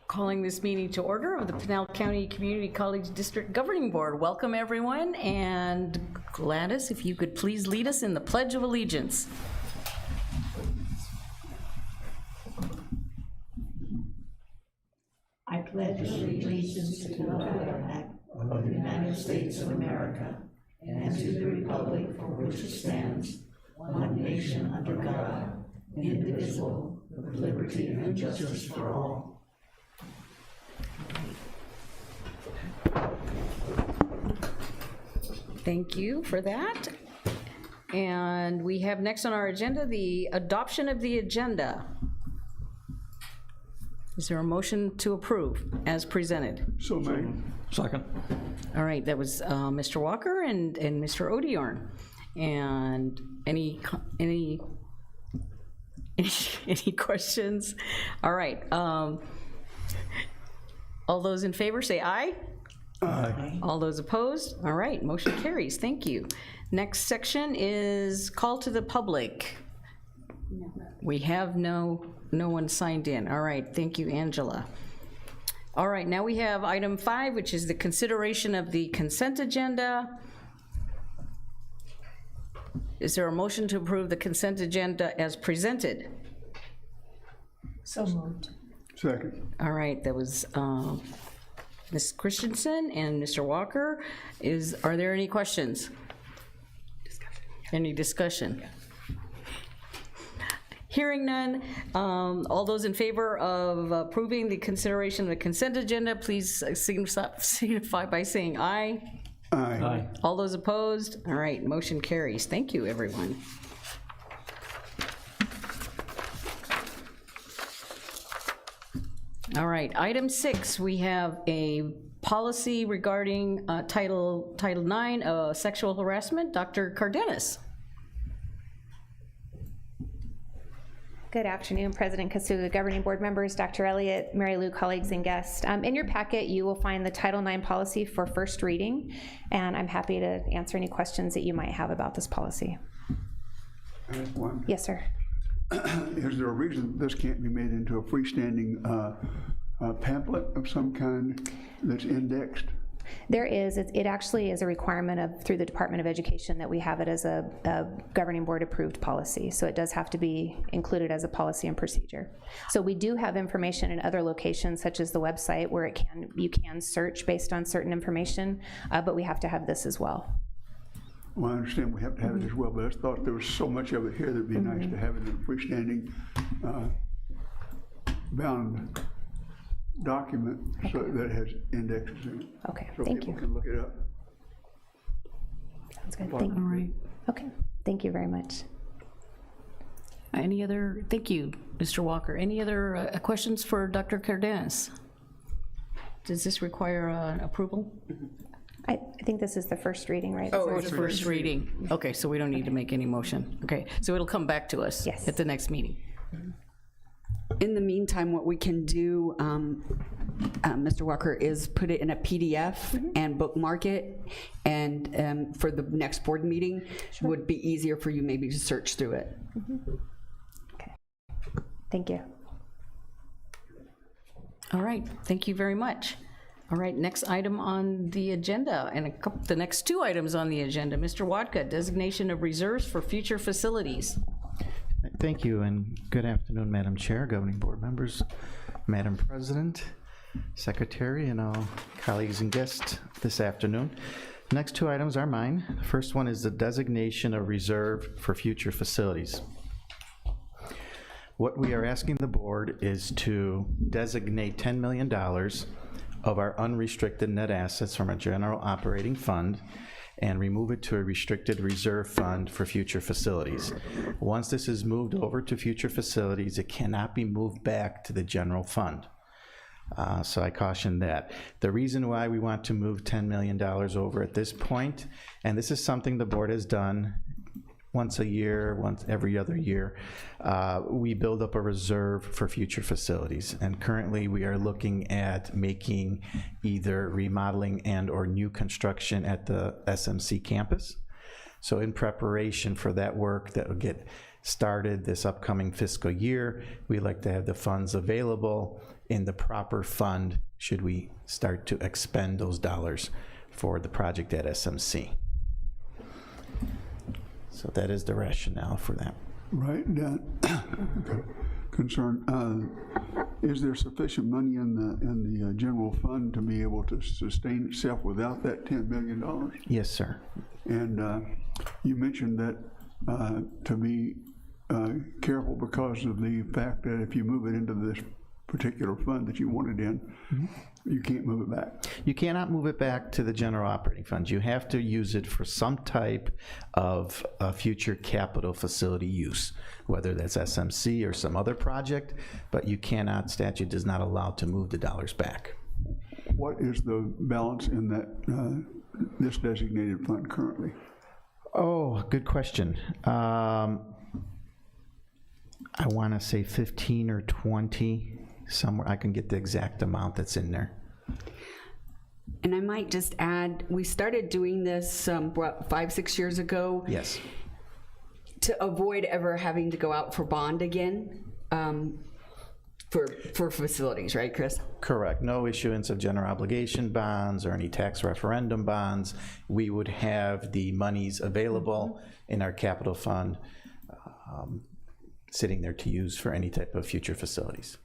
Calling this meeting to order of the Pinal County Community College District Governing Board. Welcome, everyone, and Gladys, if you could please lead us in the Pledge of Allegiance. I pledge allegiance to the flag of the United States of America and to the republic for which it stands, one nation under God, indivisible, with liberty and justice for all. Thank you for that. And we have next on our agenda the adoption of the agenda. Is there a motion to approve as presented? So made. Second. All right, that was Mr. Walker and Mr. Odiorn. And any questions? All right. All those in favor say aye. Aye. All those opposed? All right, motion carries. Thank you. Next section is call to the public. We have no one signed in. All right, thank you, Angela. All right, now we have item 5, which is the consideration of the consent agenda. Is there a motion to approve the consent agenda as presented? So moved. Second. All right, that was Ms. Christensen and Mr. Walker. Are there any questions? Any discussion? Hearing none, all those in favor of approving the consideration of the consent agenda, please signify by saying aye. Aye. Aye. All those opposed? All right, motion carries. Thank you, everyone. All right, item 6, we have a policy regarding Title IX, sexual harassment. Dr. Cardenas. Good afternoon, President Kasuga, governing board members, Dr. Elliott, Mary Lou, colleagues, and guests. In your packet, you will find the Title IX policy for first reading, and I'm happy to answer any questions that you might have about this policy. I have one. Yes, sir. Is there a reason this can't be made into a freestanding pamphlet of some kind that's indexed? There is. It actually is a requirement through the Department of Education that we have it as a governing board approved policy. So it does have to be included as a policy and procedure. So we do have information in other locations, such as the website, where you can search based on certain information, but we have to have this as well. Well, I understand we have to have it as well, but I just thought there was so much of it here that'd be nice to have it in a freestanding bound document so that has indexes in it. Okay, so thank people you. can look it up. Sounds good. Thank you. All right. Okay, thank you very much. Any other, thank you, Mr. Walker. Any other questions for Dr. Cardenas? Does this require approval? I think this is the first reading, right? Oh, it's first reading. Okay, so we don't need to make any motion. Okay, so it'll come back to us at the next meeting. In the meantime, what we can do, Mr. Walker, is put it in a PDF and bookmark it, and for the next board meeting, would be easier for you maybe to search through it. Okay, thank you. All right, thank you very much. All right, next item on the agenda, and the next 2 items on the agenda. Mr. Wadka, designation of reserves for future facilities. Thank you, and good afternoon, Madam Chair, governing board members, Madam President, Secretary, and all colleagues and guests this afternoon. The next 2 items are mine. The first one is the designation of reserve for future facilities. What we are asking the board is to designate $10 million of our unrestricted net assets from a general operating fund and remove it to a restricted reserve fund for future facilities. Once this is moved over to future facilities, it cannot be moved back to the general fund. So I caution that. The reason why we want to move $10 million over at this point, and this is something the board has done once a year, once every other year, we build up a reserve for future facilities. And currently we are looking at making either remodeling and or new construction at the SMC campus. So in preparation for that work that will get started this upcoming fiscal year, we like to have the funds available in the proper fund should we start to expend those dollars for the project at SMC. So that is the rationale for that. Right, concern, is there sufficient money in the general fund to be able to sustain itself without that $10 million? Yes, sir. And you mentioned that to be careful because of the fact that if you move it into this particular fund that you want it in, you can't move it back. You cannot move it back to the general operating funds. You have to use it for some type of future capital facility use, whether that's SMC or some other project, but you cannot, statute does not allow to move the dollars back. What is the balance in that this designated fund currently? Oh, good question. I want to say 15 or 20, somewhere. I can get the exact amount that's in there. And I might just add, we started doing this, 5-6 years ago. Yes. To avoid ever having to go out for bond again for facilities, right, Chris? Correct. No issuance of general obligation bonds or any tax referendum bonds. We would have the monies available in our capital fund sitting there to use for any type of future facilities.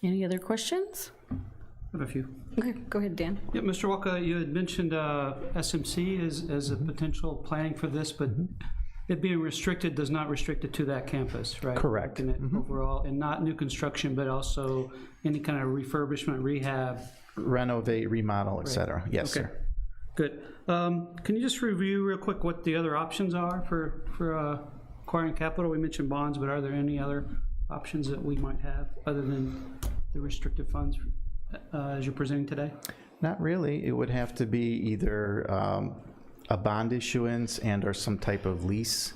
Any other questions? I have a few. Okay, go ahead, Dan. Yeah, Mr. Walker, you had mentioned SMC as a potential planning for this, but it being restricted does not restrict it to that campus, right? Correct. Looking at overall, and not new construction, but also any kind of refurbishment, rehab. Renovate, remodel, et cetera. Yes, Okay. sir. Good. Can you just review real quick what the other options are for acquiring capital? We mentioned bonds, but are there any other options that we might have other than the restricted funds as you're presenting today? Not really. It would have to be either a bond issuance and or some type of lease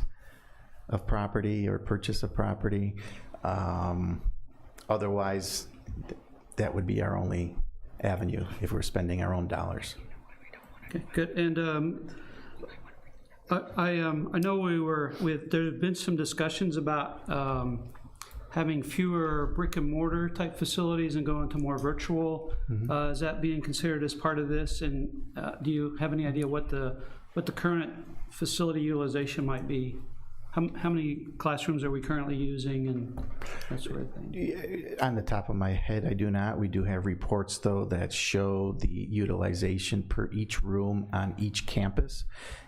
of property or purchase of property. Otherwise, that would be our only avenue if we're spending our own dollars. Okay, good. And I know there's been some discussions about having fewer brick and mortar type facilities and going to more virtual. Is that being considered as part of this? And do you have any idea what the current facility utilization might be? How many classrooms are we currently using and that sort of thing? On the top of my head, I do not. We do have reports, though, that show the utilization per each room on each campus.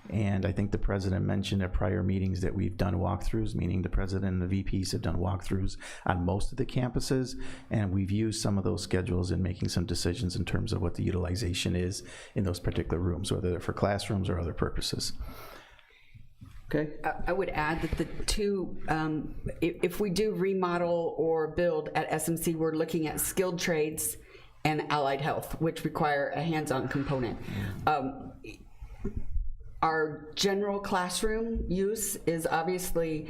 And I think the president mentioned at prior meetings that we've done walkthroughs, meaning the president and the VPs have done walkthroughs on most of the campuses. And we've used some of those schedules in making some decisions in terms of what the utilization is in those particular rooms, whether they're for classrooms or other purposes. Okay. I would add that the two, if we do remodel or build at SMC, we're looking at skilled trades and allied health, which require a hands-on component. Our general classroom use is obviously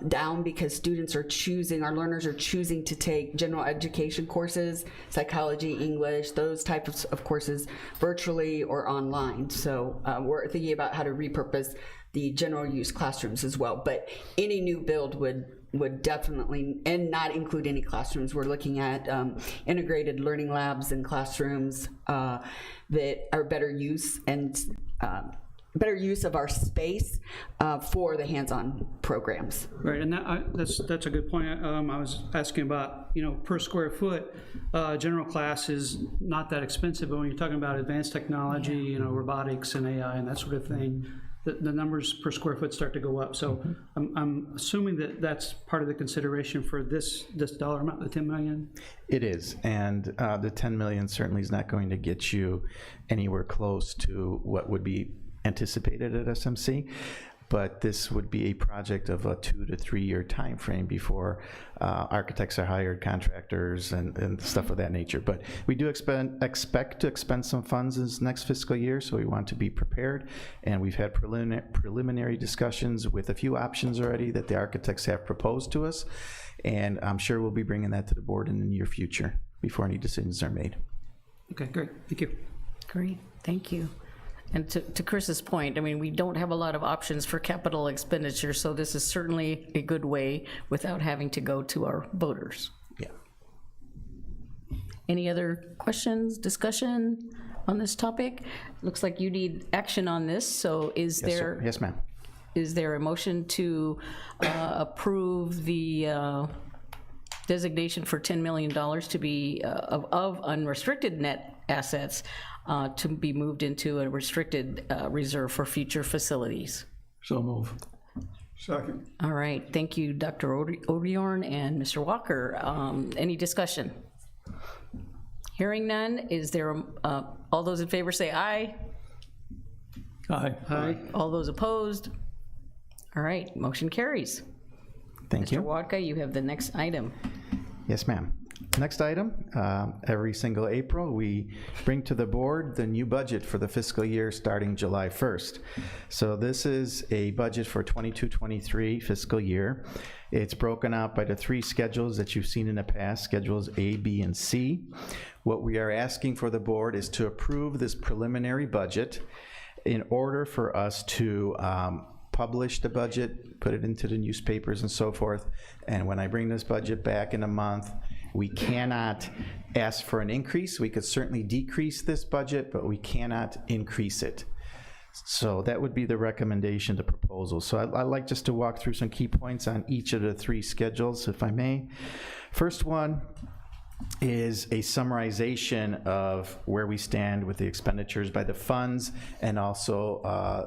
down because students are choosing, our learners are choosing to take general education courses, psychology, English, those types of courses virtually or online. So we're thinking about how to repurpose the general use classrooms as well. But any new build would definitely, and not include any classrooms. We're looking at integrated learning labs and classrooms that are better use and better use of our space for the hands-on programs. Right, and that's a good point. I was asking about, per square foot, general class is not that expensive, but when you're talking about advanced technology, robotics and AI and that sort of thing, the numbers per square foot start to go up. So I'm assuming that that's part of the consideration for this dollar amount, the 10 million? It is, and the 10 million certainly is not going to get you anywhere close to what would be anticipated at SMC, but this would be a project of a 2 to 3 year time frame before architects are hired, contractors, and stuff of that nature. But we do expect to expend some funds this next fiscal year, so we want to be prepared. And we've had preliminary discussions with a few options already that the architects have proposed to us, and I'm sure we'll be bringing that to the board in the near future before any decisions are made. Okay, great, thank you. Great, thank you. And to Chris's point, I mean, we don't have a lot of options for capital expenditure, so this is certainly a good way without having to go to our voters. Yeah. Any other questions, discussion on this topic? Looks like you need action on this, so is Yes, sir. there, Yes, ma'am. is there a motion to approve the designation for $10 million to be of unrestricted net assets to be moved into a restricted reserve for future facilities? So move. Second. All right, thank you, Dr. Odiorn and Mr. Walker. Any discussion? Hearing none, is there, all those in favor say aye. Aye. Aye. All those opposed? All right, motion carries. Thank Mr. you. Wadka, you have the next item. Yes, ma'am. Next item, every single April, we bring to the board the new budget for the fiscal year starting July 1st. So this is a budget for 22-23 fiscal year. It's broken out by the 3 schedules that you've seen in the past, Schedules A, B, and C. What we are asking for the board is to approve this preliminary budget in order for us to publish the budget, put it into the newspapers and so forth. And when I bring this budget back in a month, we cannot ask for an increase. We could certainly decrease this budget, but we cannot increase it. So that would be the recommendation, the proposal. So I'd like just to walk through some key points on each of the 3 schedules, if I may. First one is a summarization of where we stand with the expenditures by the funds and also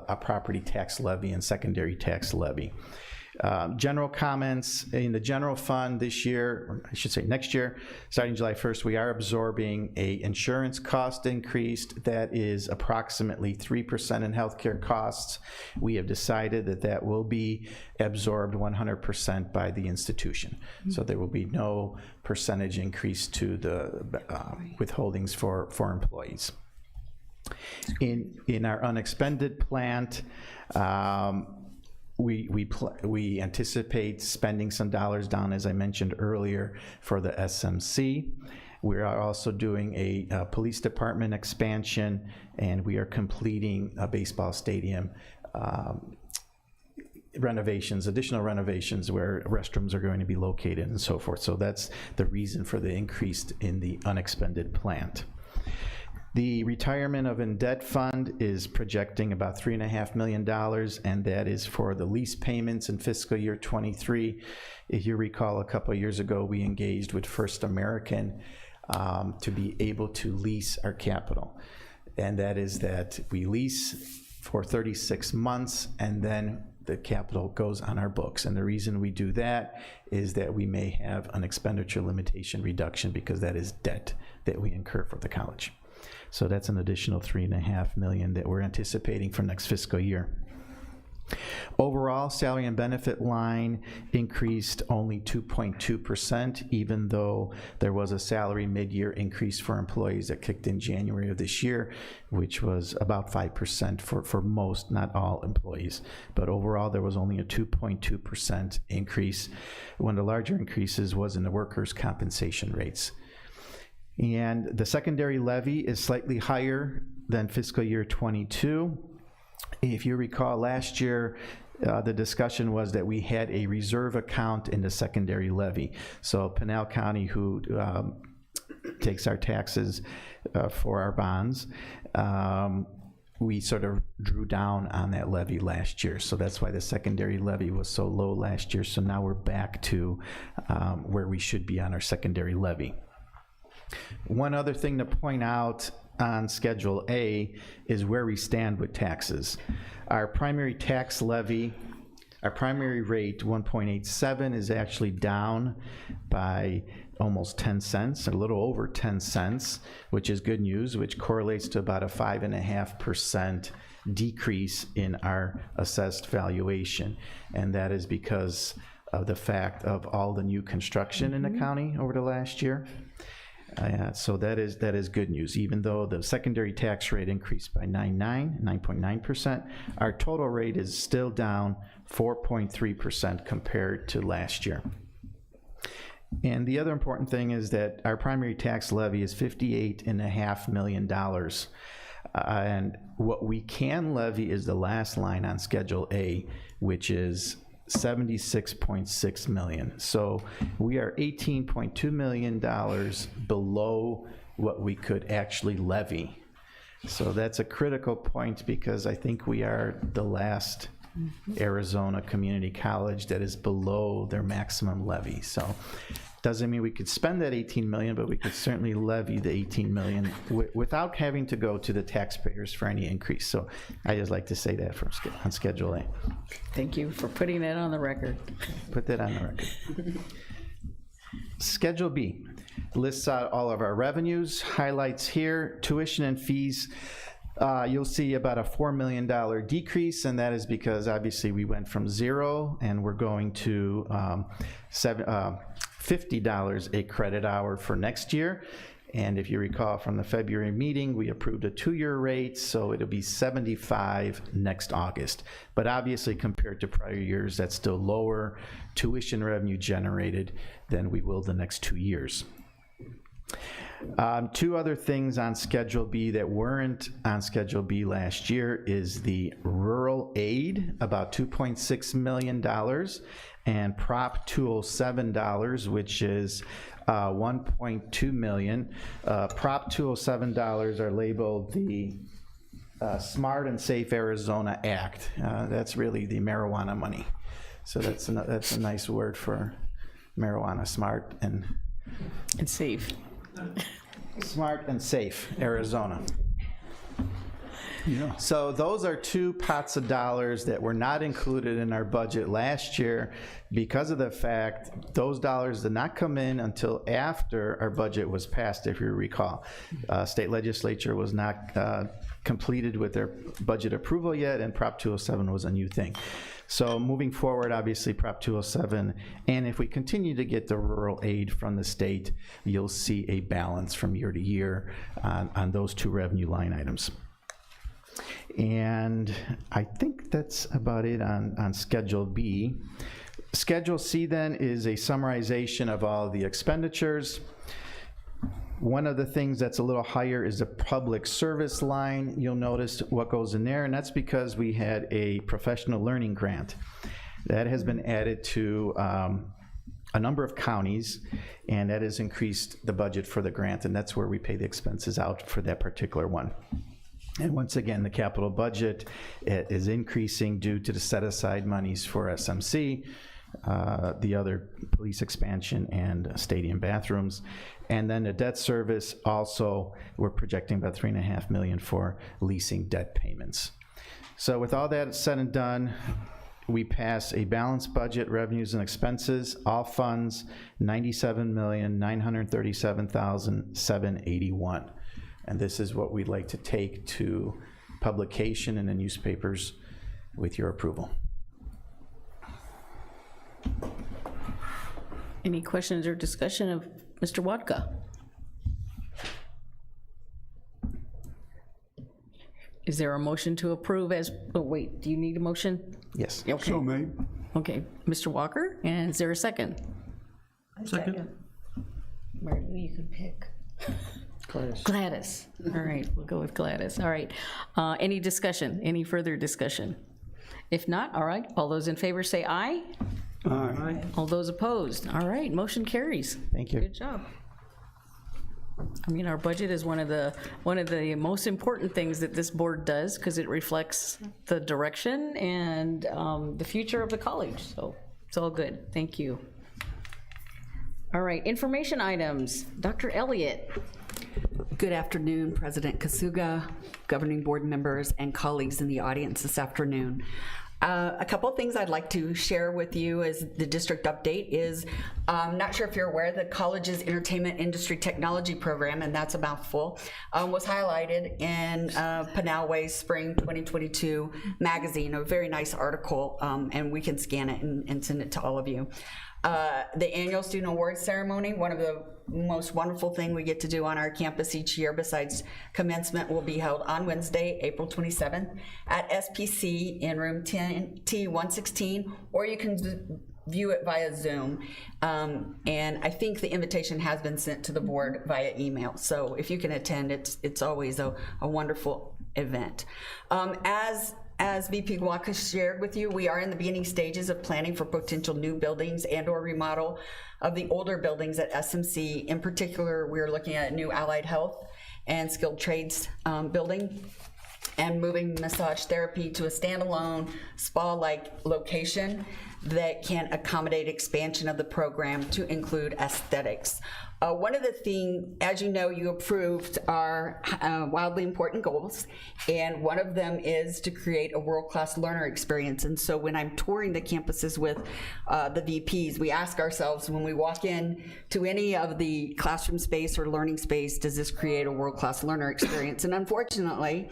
a property tax levy and secondary tax levy. General comments in the general fund this year, or I should say next year, starting July 1st, we are absorbing a insurance cost increase that is approximately 3% in healthcare costs. We have decided that that will be absorbed 100% by the institution. So there will be no percentage increase to the withholdings for employees. In our unexpended plant, we anticipate spending some dollars down, as I mentioned earlier, for the SMC. We are also doing a police department expansion, and we are completing a baseball stadium renovations, additional renovations where restrooms are going to be located and so forth. So that's the reason for the increase in the unexpended plant. The retirement of in-debt fund is projecting about $3.5 million, and that is for the lease payments in fiscal year 23. If you recall, a couple of years ago, we engaged with First American to be able to lease our capital. And that is that we lease for 36 months, and then the capital goes on our books. And the reason we do that is that we may have an expenditure limitation reduction because that is debt that we incur for the college. So that's an additional $3.5 million that we're anticipating for next fiscal year. Overall, salary and benefit line increased only 2.2%, even though there was a salary mid-year increase for employees that kicked in January of this year, which was about 5% for most, not all employees. But overall, there was only a 2.2% increase. One of the larger increases was in the workers' compensation rates. And the secondary levy is slightly higher than fiscal year 22. If you recall, last year, the discussion was that we had a reserve account in the secondary levy. So Pinal County, who takes our taxes for our bonds, we sort of drew down on that levy last year. So that's why the secondary levy was so low last year. So now we're back to where we should be on our secondary levy. One other thing to point out on Schedule A is where we stand with taxes. Our primary tax levy, our primary rate, 1.87, is actually down by almost 10 cents, a little over 10 cents, which is good news, which correlates to about a 5.5% decrease in our assessed valuation. And that is because of the fact of all the new construction in the county over the last year. So that is good news. Even though the secondary tax rate increased by 9.9%, our total rate is still down 4.3% compared to last year. And the other important thing is that our primary tax levy is $58.5 million. And what we can levy is the last line on Schedule A, which is $76.6 million. So we are $18.2 million below what we could actually levy. So that's a critical point, because I think we are the last Arizona community college that is below their maximum levy. So doesn't mean we could spend that 18 million, but we could certainly levy the 18 million without having to go to the taxpayers for any increase. So I just like to say that on Schedule A. Thank you for putting that on the record. Put that on the record. Schedule B lists out all of our revenues, highlights here, tuition and fees. You'll see about a $4 million decrease, and that is because obviously we went from 0 and we're going to $50 a credit hour for next year. And if you recall from the February meeting, we approved a 2-year rate, so it'll be $75 next August. But obviously, compared to prior years, that's still lower tuition revenue generated than we will the next 2 years. 2 other things on Schedule B that weren't on Schedule B last year is the rural aid, about $2.6 million, and Prop 207 dollars, which is $1.2 million. Prop 207 dollars are labeled the Smart and Safe Arizona Act. That's really the marijuana money. So that's a nice word for marijuana, smart and safe. Smart and Safe Arizona. Yeah. So those are 2 pots of dollars that were not included in our budget last year because of the fact those dollars did not come in until after our budget was passed, if you recall. State legislature was not completed with their budget approval yet, and Prop 207 was a new thing. So moving forward, obviously, Prop 207, and if we continue to get the rural aid from the state, you'll see a balance from year to year on those 2 revenue line items. And I think that's about it on Schedule B. Schedule C then is a summarization of all the expenditures. One of the things that's a little higher is the public service line. You'll notice what goes in there, and that's because we had a professional learning grant. That has been added to a number of counties, and that has increased the budget for the grant, and that's where we pay the expenses out for that particular one. And once again, the capital budget is increasing due to the set-aside monies for SMC, the other police expansion, and stadium bathrooms. And then the debt service also, we're projecting about $3.5 million for leasing debt payments. So with all that said and done, we pass a balanced budget, revenues and expenses, all funds, $97,937,781. And this is what we'd like to take to publication in the newspapers with your approval. Any questions or discussion of Mr. Wadka? Is there a motion to approve as, oh wait, do you need a motion? Yes. Okay. So made. Okay, Mr. Walker, and is there a second? Second. Mary Lou, you can pick. Gladys. All right, we'll go with Gladys. All right. Any discussion? Any further discussion? If not, all right. All those in favor say aye. Aye. All those opposed? All right, motion carries. Thank you. Good job. I mean, our budget is one of the most important things that this board does because it reflects the direction and the future of the college. So it's all good. Thank you. All right, information items. Dr. Elliott. Good afternoon, President Kasuga, governing board members, and colleagues in the audience this afternoon. A couple of things I'd like to share with you as the district update is, I'm not sure if you're aware, the college's Entertainment Industry Technology Program, and that's a mouthful, was highlighted in Pinalway's Spring 2022 magazine, a very nice article, and we can scan it and send it to all of you. The annual Student Awards Ceremony, one of the most wonderful thing we get to do on our campus each year besides commencement, will be held on Wednesday, April 27th at SPC in room 10T116, or you can view it via Zoom. And I think the invitation has been sent to the board via email. So if you can attend, it's always a wonderful event. As VP Waka shared with you, we are in the beginning stages of planning for potential new buildings and/or remodel of the older buildings at SMC. In particular, we're looking at a new allied health and skilled trades building, and moving massage therapy to a standalone spa-like location that can accommodate expansion of the program to include aesthetics. One of the things, as you know, you approved our wildly important goals, and one of them is to create a world-class learner experience. And so when I'm touring the campuses with the VPs, we ask ourselves when we walk in to any of the classroom space or learning space, does this create a world-class learner experience? And unfortunately,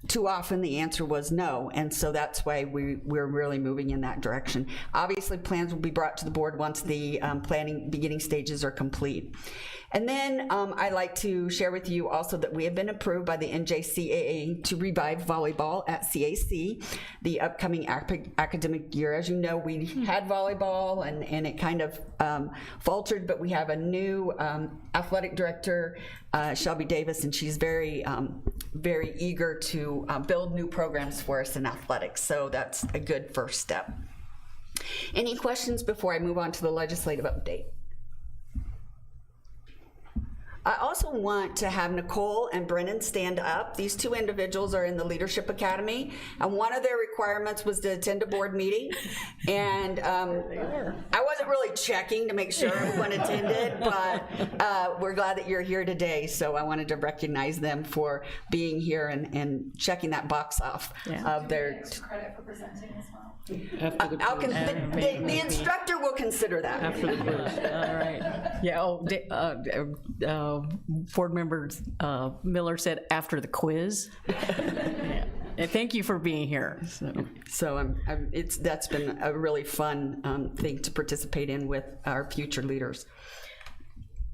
too often the answer was no, and so that's why we're really moving in that direction. Obviously, plans will be brought to the board once the planning beginning stages are complete. And then I'd like to share with you also that we have been approved by the NJCAA to revive volleyball at CAC the upcoming academic year. As you know, we had volleyball and it kind of faltered, but we have a new athletic director, Shelby Davis, and she's very eager to build new programs for us in athletics. So that's a good first step. Any questions before I move on to the legislative update? I also want to have Nicole and Brennan stand up. These two individuals are in the Leadership Academy, and one of their requirements was to attend a board meeting. And I wasn't really checking to make sure everyone attended, but we're glad that you're here today, so I wanted to recognize them for being here and checking that box off of their... Credit for presenting as well. After the The instructor will consider that. After the quiz. All right. Yeah, board member Miller said after the quiz. Yeah. And thank you for being here. So that's been a really fun thing to participate in with our future leaders.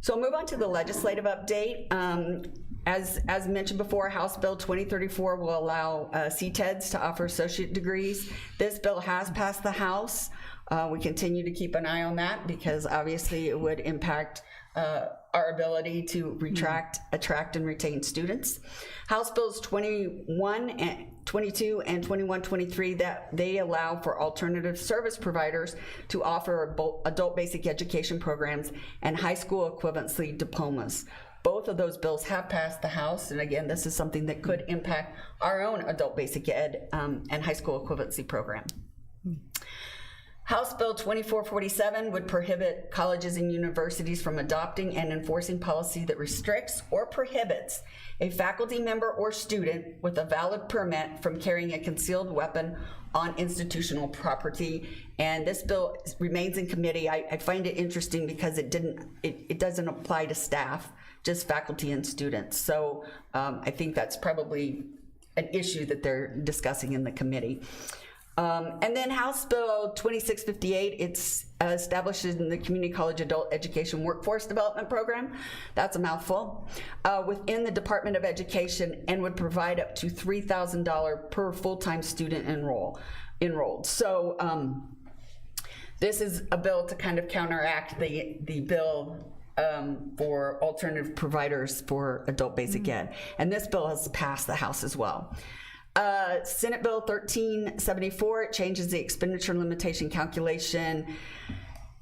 So I'll move on to the legislative update. As mentioned before, House Bill 2034 will allow CTEDs to offer associate degrees. This bill has passed the House. We continue to keep an eye on that because obviously it would impact our ability to attract and retain students. House Bills 21 and 22 and 2123, that they allow for alternative service providers to offer adult basic education programs and high school equivalency diplomas. Both of those bills have passed the House, and again, this is something that could impact our own adult basic ed and high school equivalency program. House Bill 2447 would prohibit colleges and universities from adopting and enforcing policy that restricts or prohibits a faculty member or student with a valid permit from carrying a concealed weapon on institutional property. And this bill remains in committee. I find it interesting because it doesn't apply to staff, just faculty and students. So I think that's probably an issue that they're discussing in the committee. And then House Bill 2658, it's establishes the Community College Adult Education Workforce Development Program. That's a mouthful. Within the Department of Education, and would provide up to $3,000 per full-time student enrolled. So this is a bill to kind of counteract the bill for alternative providers for adult basic ed. And this bill has passed the House as well. Senate Bill 1374, it changes the expenditure limitation calculation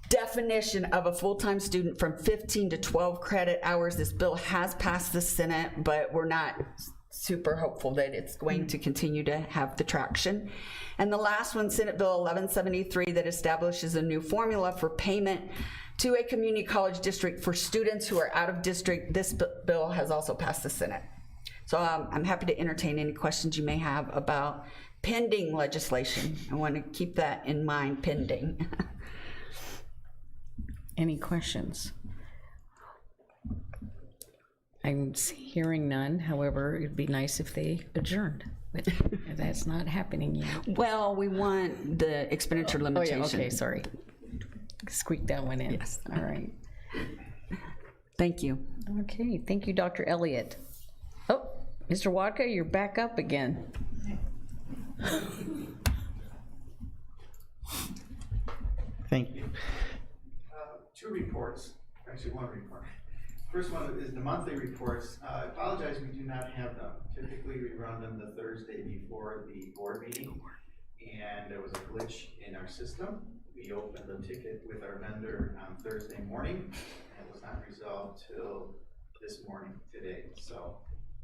definition of a full-time student from 15 to 12 credit hours. This bill has passed the Senate, but we're not super hopeful that it's going to continue to have the traction. And the last one, Senate Bill 1173, that establishes a new formula for payment to a community college district for students who are out of district. This bill has also passed the Senate. So I'm happy to entertain any questions you may have about pending legislation. I want to keep that in mind, pending. Any questions? I'm hearing none. However, it'd be nice if they adjourned, but that's not happening yet. Well, we want the expenditure limitation. Oh, yeah, okay, sorry. Squeak that one in. Yes. All right. Thank you. Okay, thank you, Dr. Elliott. Oh, Mr. Wadka, you're back up again. Thank you. Two reports, actually one report. First one is the monthly reports. I apologize, we do not have them. Typically, we run them the Thursday before the board meeting, and there was a glitch in our system. We opened the ticket with our vendor on Thursday morning, and it was not resolved till this morning, today. So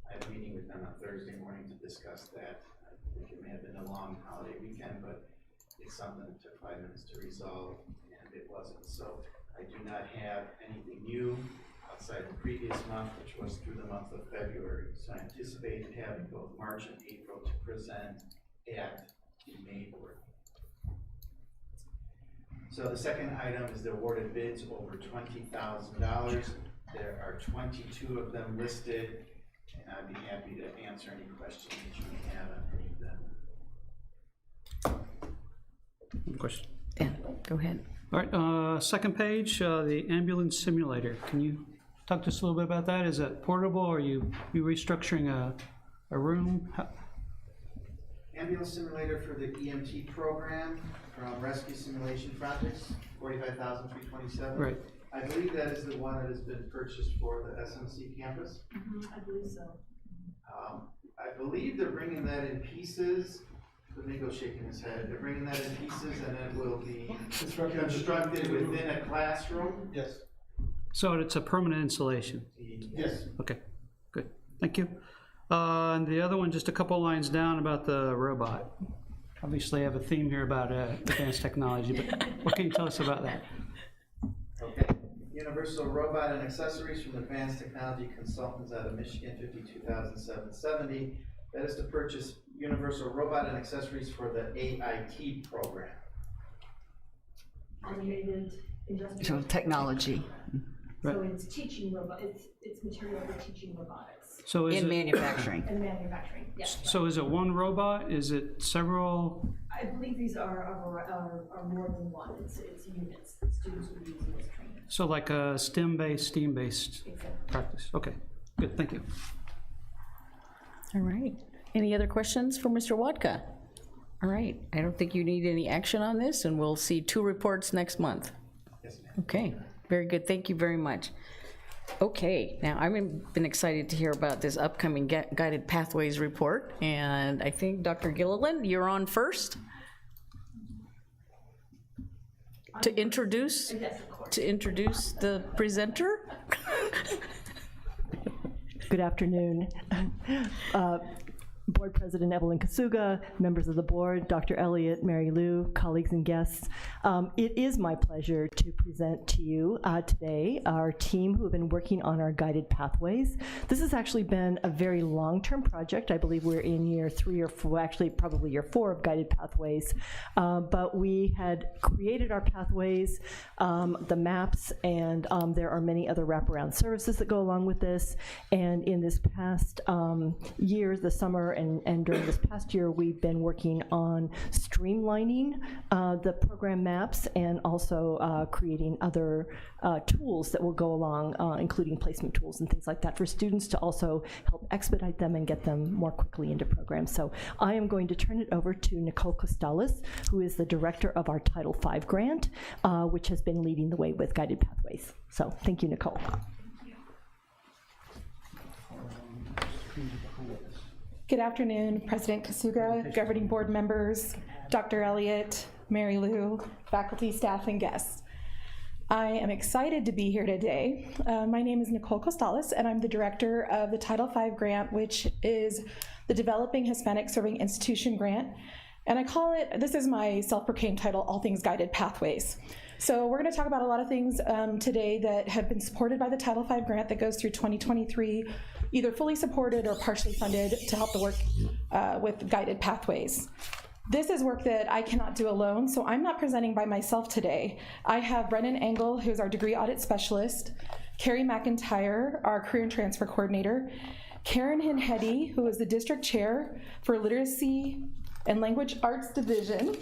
I have a meeting with them on Thursday morning to discuss that. I think it may have been a long holiday weekend, but it's something that took 5 minutes to resolve, and it wasn't. So I do not have anything new outside the previous month, which was through the month of February. So I anticipated having both March and April to present at the May board. So the second item is the awarded bids over $20,000. There are 22 of them listed, and I'd be happy to answer any questions that you may have on any of them. Question. Yeah, go ahead. All right, second page, the ambulance simulator. Can you talk to us a little bit about that? Is that portable, or are you restructuring a room? Ambulance simulator for the EMT program from Rescue Simulation Projects, $45,327. Right. I believe that is the one that has been purchased for the SMC campus. I believe so. I believe they're bringing that in pieces. Nico's shaking his head. They're bringing that in pieces, and it will be constructed within a classroom. Yes. So it's a permanent installation? Yes. Okay, good, thank you. And the other one, just a couple lines down about the robot. Obviously, I have a theme here about advanced technology, but what can you tell us about that? Okay. Universal Robot and Accessories from Advanced Technology Consultants out of Michigan, $52,770. That is to purchase Universal Robot and Accessories for the AIT program. Automated industrial. So technology. So it's teaching it's material for teaching robotics So is In it, manufacturing. and manufacturing, yes. so is it one robot? Is it several? I believe these are more than one, it's units that students will be using as training. So like a STEM-based, STEAM-based Exactly. practice? Okay, good, thank you. All right. Any other questions for Mr. Wadka? All right. I don't think you need any action on this, and we'll see 2 reports next month. Yes, ma'am. Okay, very good. Thank you very much. Okay, now I've been excited to hear about this upcoming Guided Pathways report, and I think Dr. Gilliland, you're on first to introduce Yes, of course. the presenter. Good afternoon. Board President Evelyn Kasuga, members of the board, Dr. Elliott, Mary Lou, colleagues and guests. It is my pleasure to present to you today our team who have been working on our guided pathways. This has actually been a very long-term project. I believe we're in year 3 or 4, actually probably year 4 of guided pathways. But we had created our pathways, the maps, and there are many other wraparound services that go along with this. And in this past year, the summer and during this past year, we've been working on streamlining the program maps and also creating other tools that will go along, including placement tools and things like that for students to also help expedite them and get them more quickly into programs. So I am going to turn it over to Nicole Costales, who is the director of our Title V grant, which has been leading the way with Guided Pathways. So thank you, Nicole. Good afternoon, President Kasuga, governing board members, Dr. Elliott, Mary Lou, faculty, staff, and guests. I am excited to be here today. My name is Nicole Costales, and I'm the director of the Title V grant, which is the Developing Hispanic Serving Institution grant. And I call it, this is my self-proclaimed title, All Things Guided Pathways. So we're going to talk about a lot of things today that have been supported by the Title V grant that goes through 2023, either fully supported or partially funded to help the work with guided pathways. This is work that I cannot do alone, so I'm not presenting by myself today. I have Brennan Engel, who's our degree audit specialist, Carrie McIntyre, our career and transfer coordinator, Karen Hinhedi, who is the district chair for Literacy and Language Arts Division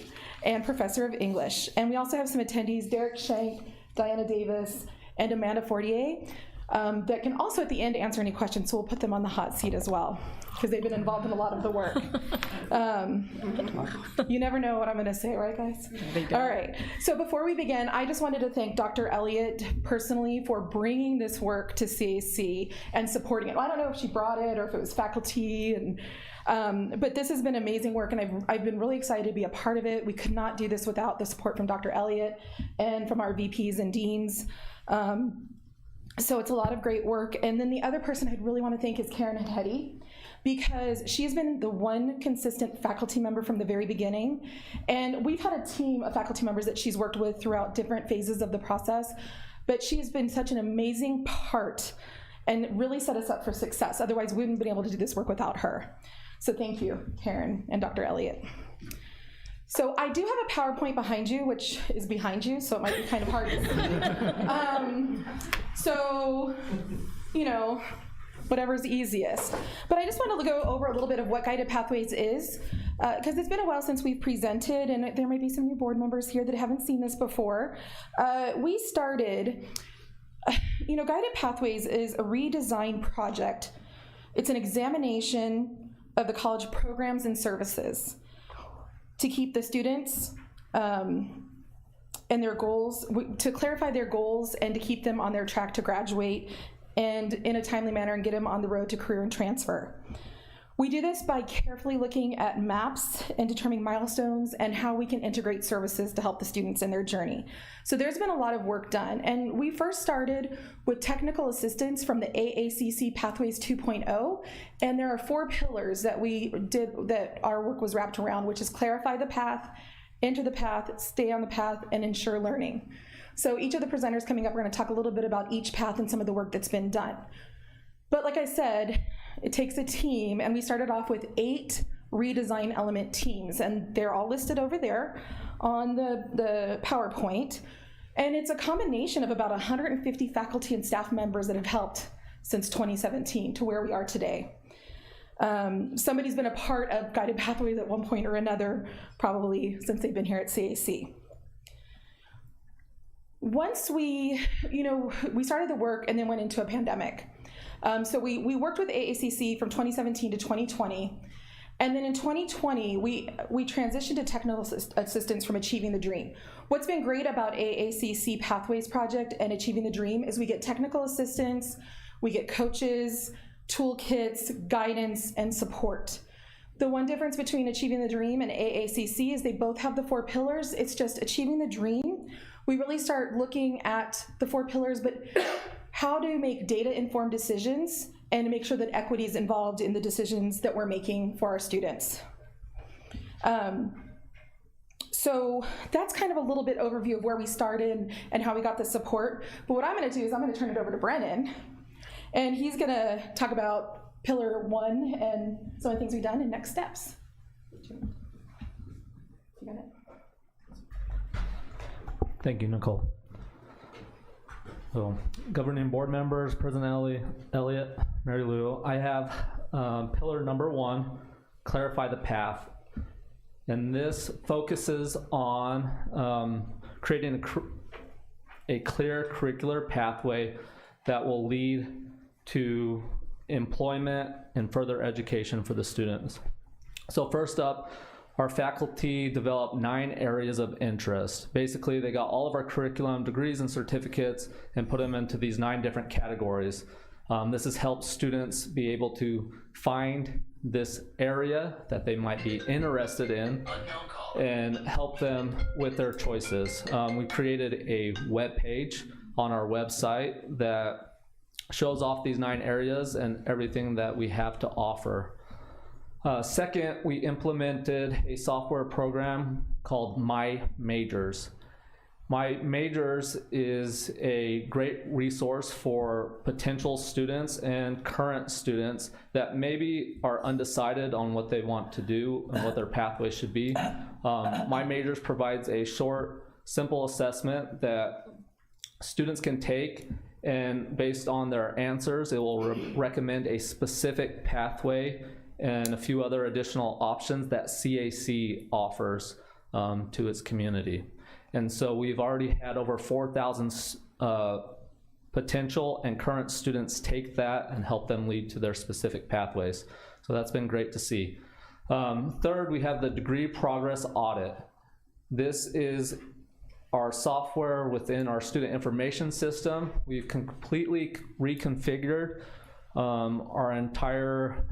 and professor of English. And we also have some attendees, Derek Shank, Diana Davis, and Amanda Fortier. that can also at the end answer any questions, so we'll put them on the hot seat as well, because they've been involved in a lot of the work. You never know what I'm gonna say, right, guys? All right, so before we begin, I just wanted to thank Dr. Elliott personally for bringing this work to CAC and supporting it. Well, I don't know if she brought it or if it was faculty, but this has been amazing work, and I've been really excited to be a part of it. We could not do this without the support from Dr. Elliott and from our VPs and deans. So it's a lot of great work. And then the other person I'd really want to thank is Karen Hetty, because she's been the one consistent faculty member from the very beginning. And we've had a team of faculty members that she's worked with throughout different phases of the process, but she's been such an amazing part and really set us up for success. Otherwise, we wouldn't have been able to do this work without her. So thank you, Karen and Dr. Elliott. So I do have a PowerPoint behind you, which is behind you, so it might be kind of hard to see. So, you know, whatever's easiest. But I just want to go over a little bit of what Guided Pathways is, because it's been a while since we've presented, and there may be some new board members here that haven't seen this before. We started, you know, Guided Pathways is a redesign project. It's an examination of the college programs and services to keep the students and their goals, to clarify their goals and to keep them on their track to graduate and in a timely manner and get them on the road to career and transfer. We do this by carefully looking at maps and determining milestones and how we can integrate services to help the students in their journey. So there's been a lot of work done, and we first started with technical assistance from the AACC Pathways 2.0, and there are 4 pillars that we did, that our work was wrapped around, which is clarify the path, enter the path, stay on the path, and ensure learning. So each of the presenters coming up, we're gonna talk a little bit about each path and some of the work that's been done. But like I said, it takes a team, and we started off with 8 redesign element teams, and they're all listed over there on the PowerPoint. And it's a combination of about 150 faculty and staff members that have helped since 2017 to where we are today. Somebody's been a part of Guided Pathways at one point or another, probably since they've been here at CAC. Once we started the work and then went into a pandemic. So we worked with AACC from 2017 to 2020, and then in 2020, we transitioned to technical assistance from Achieving the Dream. What's been great about AACC Pathways Project and Achieving the Dream is we get technical assistance, we get coaches, toolkits, guidance, and support. The one difference between Achieving the Dream and AACC is they both have the 4 pillars. It's just Achieving the Dream, we really start looking at the 4 pillars, but how to make data-informed decisions and make sure that equity is involved in the decisions that we're making for our students. So that's kind of a little bit overview of where we started and how we got the support. But what I'm gonna do is I'm gonna turn it over to Brennan, and he's gonna talk about pillar 1 and some of the things we've done and next steps. You got it? Thank you, Nicole. So, governing board members, President Elliott, Mary Lou, I have pillar number 1, clarify the path. And this focuses on creating a clear curricular pathway that will lead to employment and further education for the students. So first up, our faculty developed 9 areas of interest. Basically, they got all of our curriculum, degrees, and certificates and put them into these 9 different categories. This has helped students be able to find this area that they might be interested in and help them with their choices. We created a web page on our website that shows off these 9 areas and everything that we have to offer. Second, we implemented a software program called My Majors. My Majors is a great resource for potential students and current students that maybe are undecided on what they want to do and what their pathway should be. My Majors provides a short, simple assessment that students can take, and based on their answers, it will recommend a specific pathway and a few other additional options that CAC offers to its community. And so we've already had over 4,000 potential and current students take that and help them lead to their specific pathways. So that's been great to see. Third, we have the degree progress audit. This is our software within our student information system. We've completely reconfigured our entire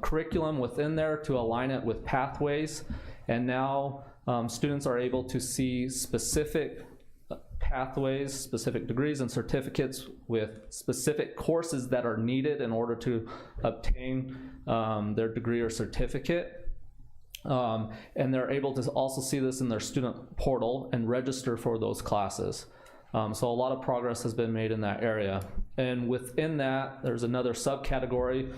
curriculum within there to align it with pathways, and now students are able to see specific pathways, specific degrees and certificates with specific courses that are needed in order to obtain their degree or certificate. And they're able to also see this in their student portal and register for those classes. So a lot of progress has been made in that area. And within that, there's another subcategory.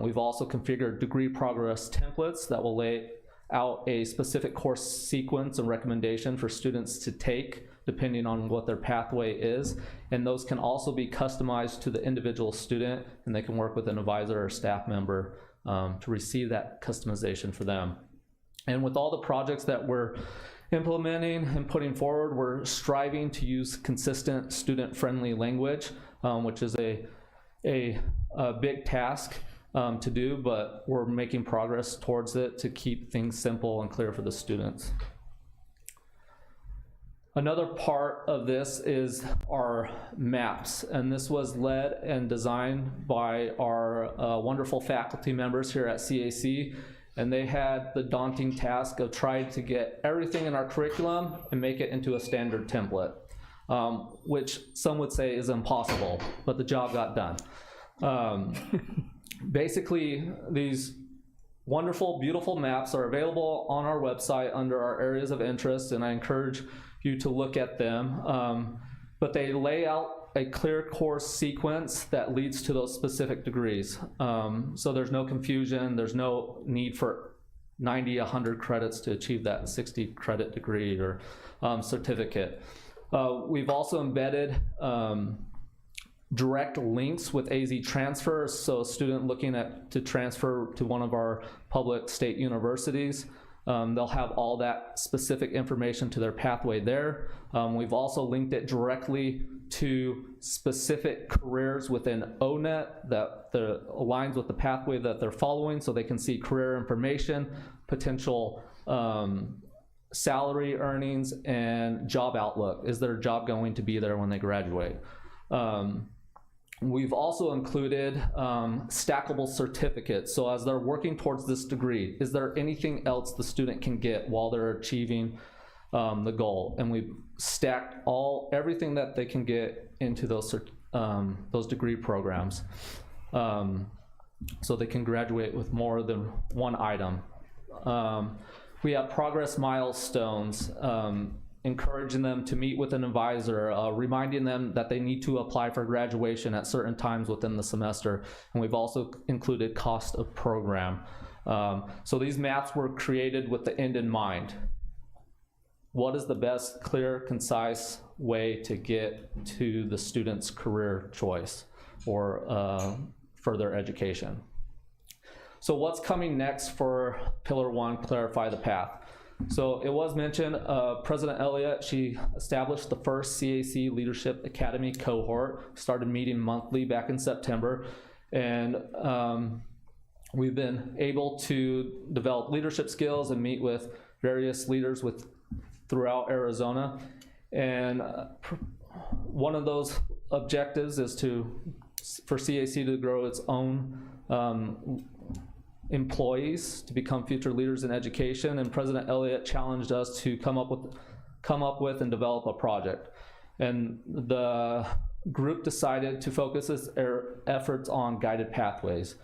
We've also configured degree progress templates that will lay out a specific course sequence and recommendation for students to take depending on what their pathway is. And those can also be customized to the individual student, and they can work with an advisor or staff member to receive that customization for them. And with all the projects that we're implementing and putting forward, we're striving to use consistent student-friendly language, which is a big task to do, but we're making progress towards it to keep things simple and clear for the students. Another part of this is our maps, and this was led and designed by our wonderful faculty members here at CAC, and they had the daunting task of trying to get everything in our curriculum and make it into a standard template, which some would say is impossible, but the job got done. Basically, these wonderful, beautiful maps are available on our website under our areas of interest, and I encourage you to look at them. But they lay out a clear course sequence that leads to those specific degrees. So there's no confusion, there's no need for 90, 100 credits to achieve that 60 credit degree or certificate. We've also embedded direct links with AZ Transfer, so a student looking to transfer to one of our public state universities, they'll have all that specific information to their pathway there. We've also linked it directly to specific careers within ONET that aligns with the pathway that they're following, so they can see career information, potential salary earnings, and job outlook. Is their job going to be there when they graduate? We've also included stackable certificates. So as they're working towards this degree, is there anything else the student can get while they're achieving the goal? And we've stacked everything that they can get into those degree programs, so they can graduate with more than one item. We have progress milestones, encouraging them to meet with an advisor, reminding them that they need to apply for graduation at certain times within the semester. And we've also included cost of program. So these maps were created with the end in mind. What is the best, clear, concise way to get to the student's career choice or further education? So what's coming next for Pillar 1, Clarify the Path? So it was mentioned, President Elliott, she established the first CAC Leadership Academy cohort, started meeting monthly back in September, and we've been able to develop leadership skills and meet with various leaders throughout Arizona. And one of those objectives is for CAC to grow its own employees to become future leaders in education, and President Elliott challenged us to come up with and develop a project. And the group decided to focus its efforts on guided pathways.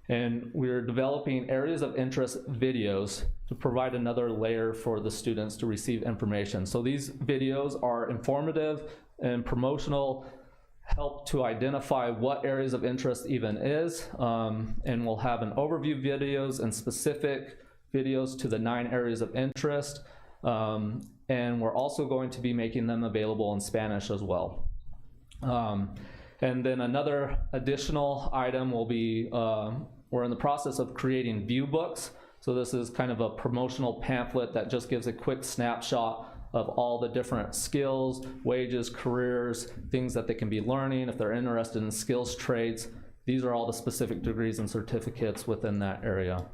And we're developing areas of interest videos to provide another layer for the students to receive information. So these videos are informative and promotional, help to identify what areas of interest even is, and we'll have an overview videos and specific videos to the 9 areas of interest, and we're also going to be making them available in Spanish as well. And then another additional item will be, we're in the process of creating view books. So this is kind of a promotional pamphlet that just gives a quick snapshot of all the different skills, wages, careers, things that they can be learning. If they're interested in skills trades, these are all the specific degrees and certificates within that area.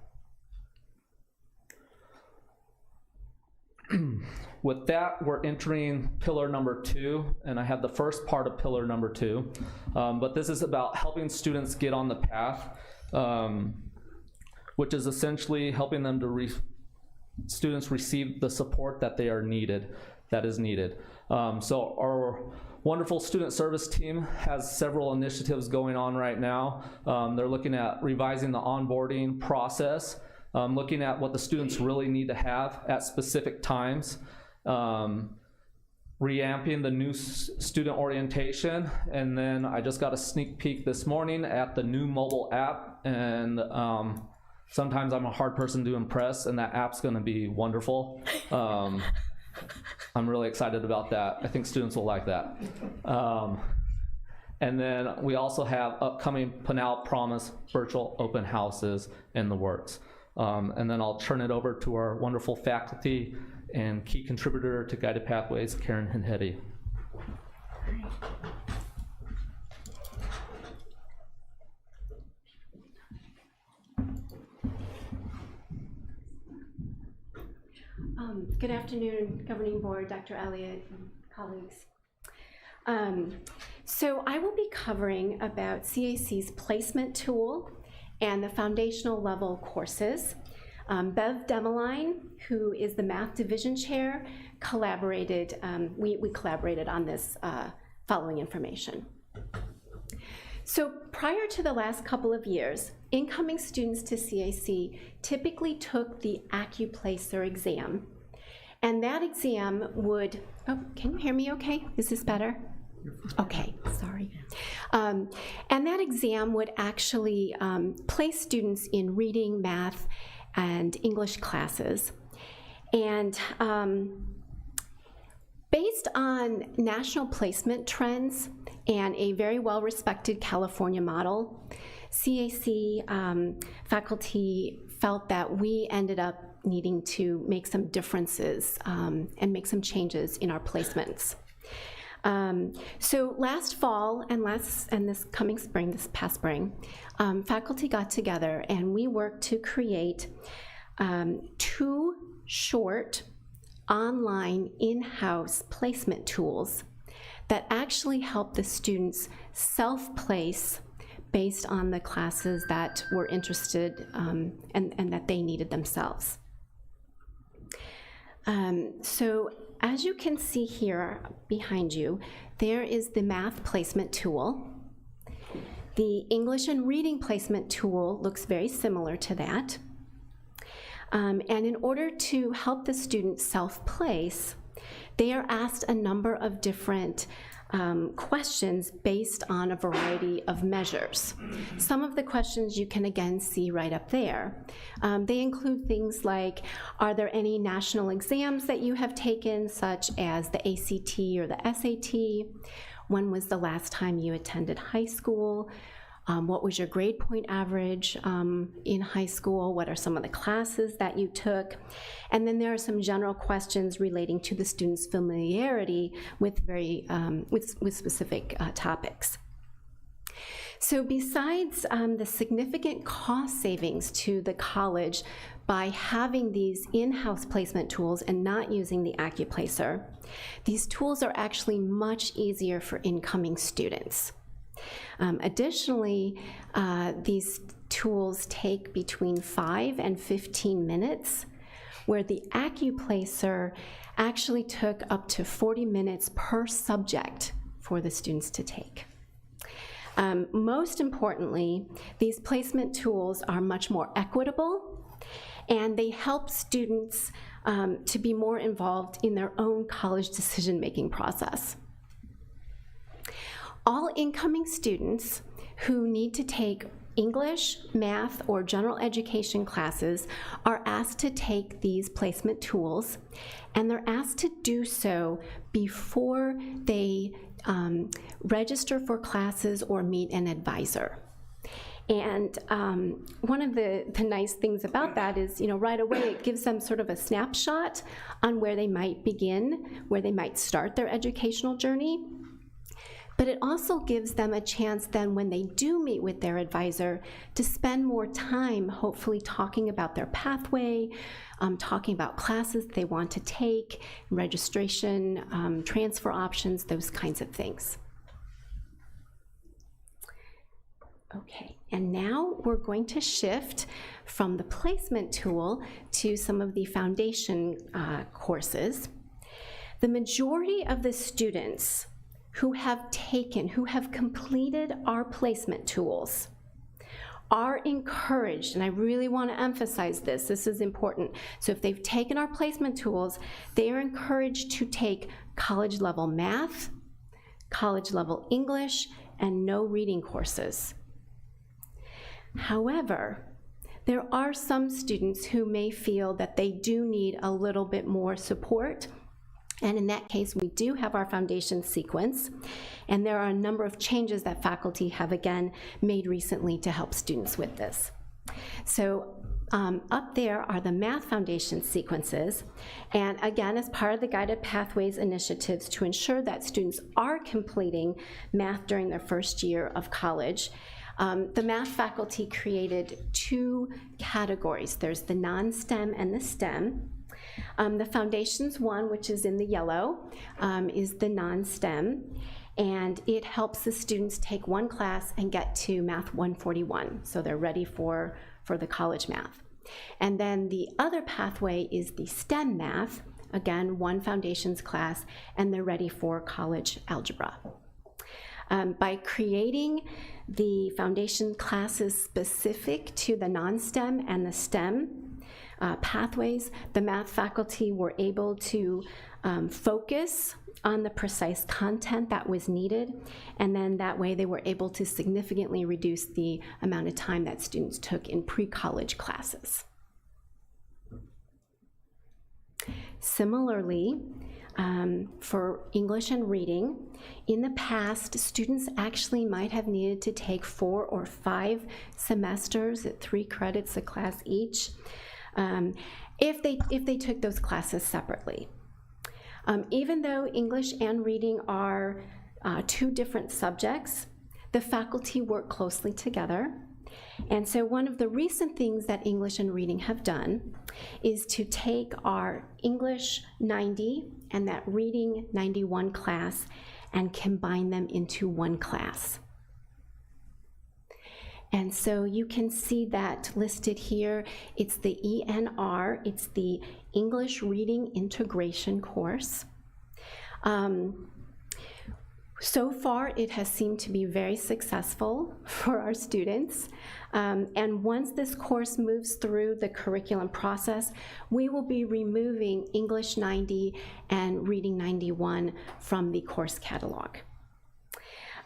With that, we're entering pillar number 2, and I have the first part of pillar number 2, but this is about helping students get on the path, which is essentially helping them to students receive the support that is needed. So our wonderful student service team has several initiatives going on right now. They're looking at revising the onboarding process, looking at what the students really need to have at specific times, reamping the new student orientation, and then I just got a sneak peek this morning at the new mobile app, and sometimes I'm a hard person to impress, and that app's gonna be wonderful. I'm really excited about that. I think students will like that. And then we also have upcoming Pinal Promise virtual open houses in the works. And then I'll turn it over to our wonderful faculty and key contributor to Guided Pathways, Karen Henhedi. Good afternoon, Governing Board, Dr. Elliott, and colleagues. So I will be covering about CAC's placement tool and the foundational level courses. Bev Demeline, who is the Math Division Chair, collaborated, we collaborated on this following information. So prior to the last couple of years, incoming students to CAC typically took the AccuPlacer exam. And that exam would, oh, can you hear me okay? Is this better? Okay, sorry. And that exam would actually place students in reading, math, and English classes. And based on national placement trends and a very well-respected California model, CAC faculty felt that we ended up needing to make some differences and make some changes in our placements. So last fall and this coming spring, this past spring, faculty got together and we worked to create 2 short online in-house placement tools that actually help the students self-place based on the classes that were interested and that they needed themselves. So as you can see here behind you, there is the math placement tool. The English and reading placement tool looks very similar to that. And in order to help the students self-place, they are asked a number of different questions based on a variety of measures. Some of the questions you can again see right up there. They include things like, are there any national exams that you have taken, such as the ACT or the SAT? When was the last time you attended high school? What was your grade point average in high school? What are some of the classes that you took? And then there are some general questions relating to the student's familiarity with with specific topics. So besides the significant cost savings to the college by having these in-house placement tools and not using the AccuPlacer, these tools are actually much easier for incoming students. Additionally, these tools take between 5 and 15 minutes, where the AccuPlacer actually took up to 40 minutes per subject for the students to take. Most importantly, these placement tools are much more equitable, and they help students to be more involved in their own college decision-making process. All incoming students who need to take English, math, or general education classes are asked to take these placement tools, and they're asked to do so before they register for classes or meet an advisor. And one of the nice things about that is, right away it gives them sort of a snapshot on where they might begin, where they might start their educational journey. But it also gives them a chance then when they do meet with their advisor to spend more time hopefully talking about their pathway, talking about classes they want to take, registration, transfer options, those kinds of things. Okay, and now we're going to shift from the placement tool to some of the foundation courses. The majority of the students who have completed our placement tools are encouraged, and I really want to emphasize this, this is important. So if they've taken our placement tools, they are encouraged to take college-level math, college-level English, and no reading courses. However, there are some students who may feel that they do need a little bit more support, and in that case, we do have our foundation sequence, and there are a number of changes that faculty have, again, made recently to help students with this. So up there are the math foundation sequences, and again, as part of the Guided Pathways initiatives to ensure that students are completing math during their first year of college, the math faculty created two categories. There's the non-STEM and the STEM. The foundations one, which is in the yellow, is the non-STEM, and it helps the students take one class and get to Math 141, so they're ready for the college math. And then the other pathway is the STEM math, again, one foundations class, and they're ready for college algebra. By creating the foundation classes specific to the non-STEM and the STEM pathways, the math faculty were able to focus on the precise content that was needed, and then that way they were able to significantly reduce the amount of time that students took in pre-college classes. Similarly, for English and reading, in the past, students actually might have needed to take 4 or 5 semesters at 3 credits a class each, if they took those classes separately. Even though English and reading are 2 different subjects, the faculty work closely together. And so one of the recent things that English and reading have done is to take our English 90 and that reading 91 class and combine them into one class. And so you can see that listed here. It's the ENR, it's the English Reading Integration course. So far, it has seemed to be very successful for our students. And once this course moves through the curriculum process, we will be removing English 90 and Reading 91 from the course catalog.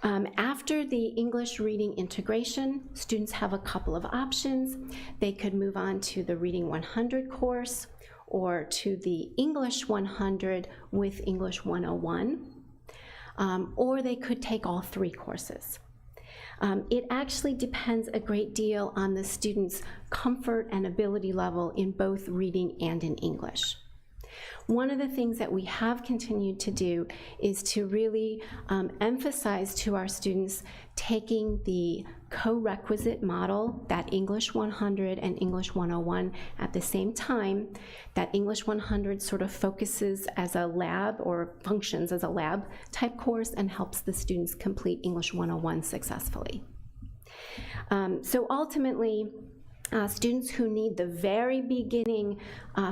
After the English Reading Integration, students have a couple of options. They could move on to the Reading 100 course or to the English 100 with English 101. Or they could take all 3 courses. It actually depends a great deal on the student's comfort and ability level in both reading and in English. One of the things that we have continued to do is to really emphasize to our students taking the co-requisite model, that English 100 and English 101 at the same time. That English 100 sort of focuses as a lab or functions as a lab type course and helps the students complete English 101 successfully. So ultimately, students who need the very beginning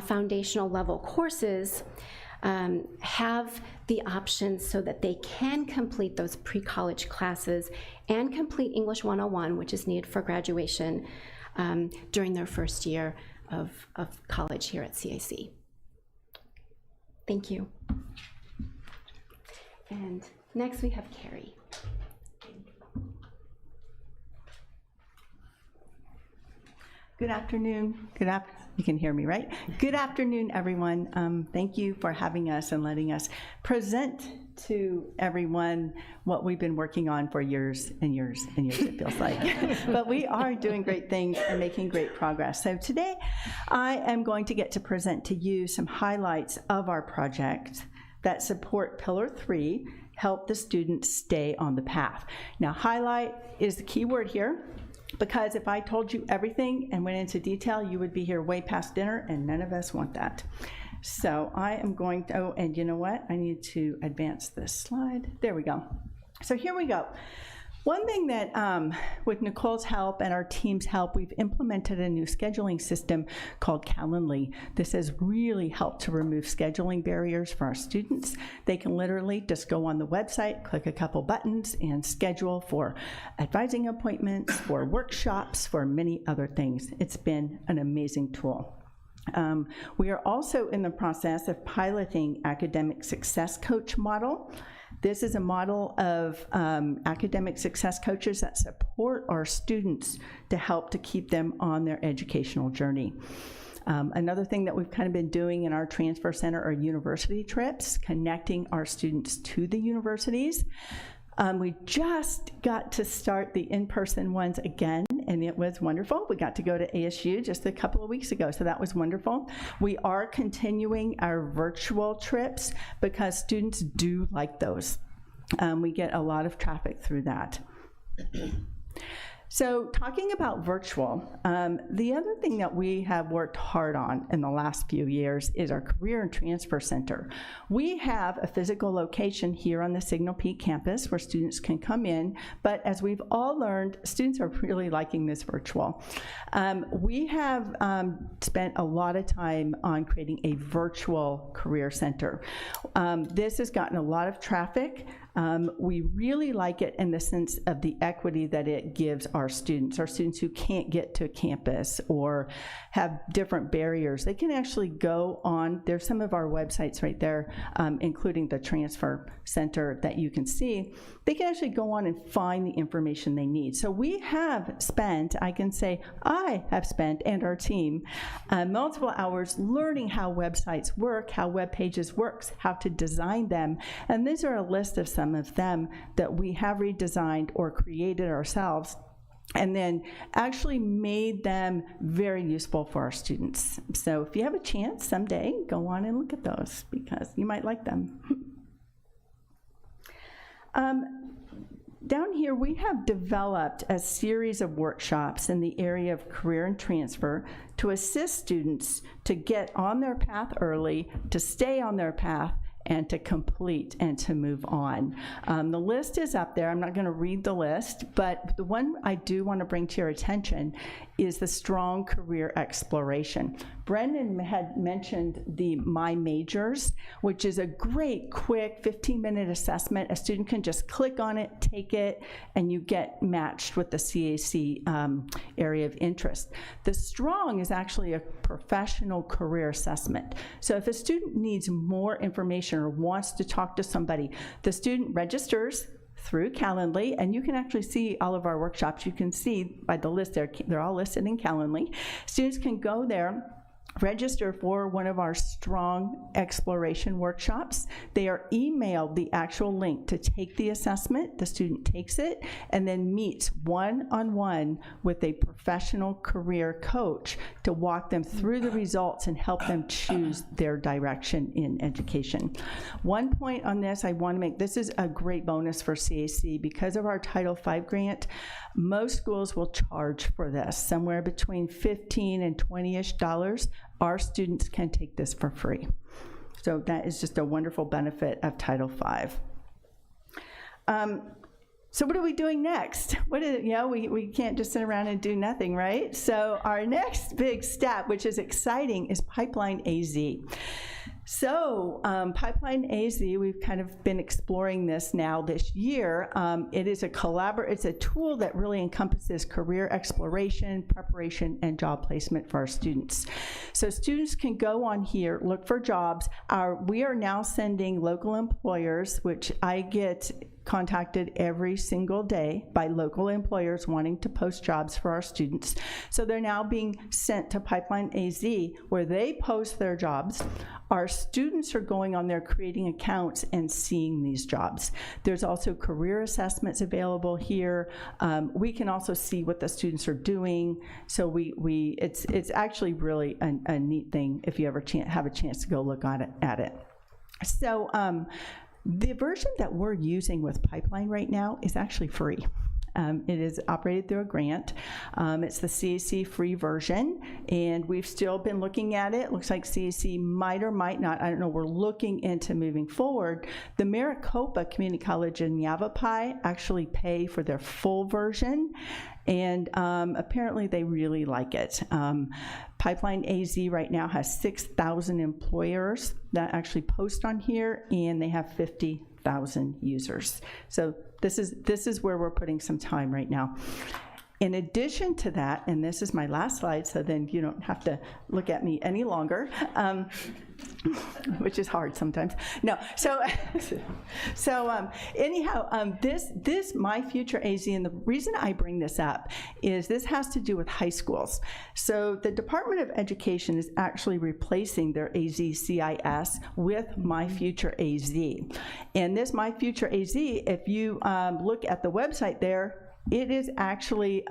foundational level courses have the option so that they can complete those pre-college classes and complete English 101, which is needed for graduation, during their first year of college here at CAC. Thank you. And next we have Carrie. Good afternoon. You can hear me, right? Good afternoon, everyone. Thank you for having us and letting us present to everyone what we've been working on for years and years and years, it feels like. But we are doing great things and making great progress. So today, I am going to get to present to you some highlights of our project that support Pillar 3, help the students stay on the path. Now, highlight is the key word here, because if I told you everything and went into detail, you would be here way past dinner, and none of us want that. So I am going to, oh, and you know what? I need to advance this slide. There we go. So here we go. One thing that, with Nicole's help and our team's help, we've implemented a new scheduling system called Calendly. This has really helped to remove scheduling barriers for our students. They can literally just go on the website, click a couple buttons, and schedule for advising appointments, for workshops, for many other things. It's been an amazing tool. We are also in the process of piloting academic success coach model. This is a model of academic success coaches that support our students to help to keep them on their educational journey. Another thing that we've kind of been doing in our transfer center are university trips, connecting our students to the universities. We just got to start the in-person ones again, and it was wonderful. We got to go to ASU just a couple of weeks ago, so that was wonderful. We are continuing our virtual trips because students do like those. We get a lot of traffic through that. So talking about virtual, the other thing that we have worked hard on in the last few years is our Career and Transfer Center. We have a physical location here on the Signal Peak campus where students can come in, but as we've all learned, students are really liking this virtual. We have spent a lot of time on creating a virtual career center. This has gotten a lot of traffic. We really like it in the sense of the equity that it gives our students who can't get to campus or have different barriers. They can actually go on, there's some of our websites right there, including the transfer center that you can see. They can actually go on and find the information they need. So we have spent, I can say I have spent, and our team, multiple hours learning how websites work, how web pages works, how to design them, and these are a list of some of them that we have redesigned or created ourselves, and then actually made them very useful for our students. So if you have a chance someday, go on and look at those because you might like them. Down here, we have developed a series of workshops in the area of career and transfer to assist students to get on their path early, to stay on their path, and to complete and to move on. The list is up there. I'm not going to read the list, but the one I do want to bring to your attention is the strong career exploration. Brendan had mentioned the My Majors, which is a great, quick 15-minute assessment. A student can just click on it, take it, and you get matched with the CAC area of interest. The Strong is actually a professional career assessment. So if a student needs more information or wants to talk to somebody, the student registers through Calendly, and you can actually see all of our workshops. You can see by the list, they're all listed in Calendly. Students can go there, register for one of our strong exploration workshops. They are emailed the actual link to take the assessment. The student takes it and then meets one-on-one with a professional career coach to walk them through the results and help them choose their direction in education. One point on this I want to make, this is a great bonus for CAC. Because of our Title V grant, most schools will charge for this, somewhere between $15 and $20-ish. Our students can take this for free. So that is just a wonderful benefit of Title V. So what are we doing next? We can't just sit around and do nothing, right? So our next big step, which is exciting, is Pipeline AZ. So Pipeline AZ, we've kind of been exploring this now this year. It is it's a tool that really encompasses career exploration, preparation, and job placement for our students. So students can go on here, look for jobs. We are now sending local employers, which I get contacted every single day by local employers wanting to post jobs for our students. So they're now being sent to Pipeline AZ, where they post their jobs. Our students are going on there, creating accounts, and seeing these jobs. There's also career assessments available here. We can also see what the students are doing. So it's actually really a neat thing if you ever have a chance to go look at it. So the version that we're using with Pipeline right now is actually free. It is operated through a grant. It's the CAC free version, and we've still been looking at it. Looks like CAC might or might not, I don't know, we're looking into moving forward. The Maricopa Community College and Yavapai actually pay for their full version, and apparently they really like it. Pipeline AZ right now has 6,000 employers that actually post on here, and they have 50,000 users. So this is where we're putting some time right now. In addition to that, and this is my last slide, so then you don't have to look at me any longer, which is hard sometimes. No, anyhow, this My Future AZ, and the reason I bring this up is this has to do with high schools. So the Department of Education is actually replacing their AZ CIS with My Future AZ. And this My Future AZ, if you look at the website there, it is actually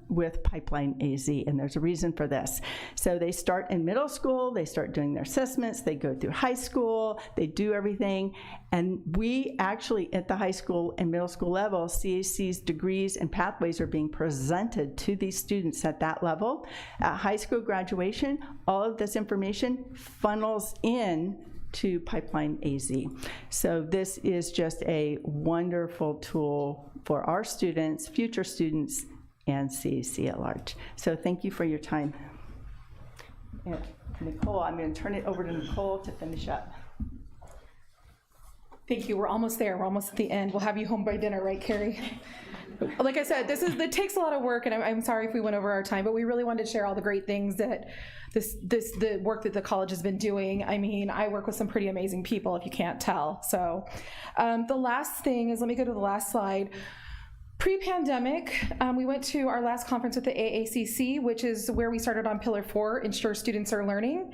with Pipeline AZ, and there's a reason for this. So they start in middle school, they start doing their assessments, they go through high school, they do everything, and we actually, at the high school and middle school level, CAC's degrees and pathways are being presented to these students at that level. At high school graduation, all of this information funnels in to Pipeline AZ. So this is just a wonderful tool for our students, future students, and CAC at large. So thank you for your time. And Nicole, I'm going to turn it over to Nicole to finish up. Thank you. We're almost there. We're almost at the end. We'll have you home by dinner, right, Carrie? Like I said, it takes a lot of work, and I'm sorry if we went over our time, but we really wanted to share all the great things that the work that the college has been doing. I mean, I work with some pretty amazing people, if you can't tell. So the last thing is, let me go to the last slide. Pre-pandemic, we went to our last conference with the AACC, which is where we started on Pillar 4, Ensure Students Are Learning.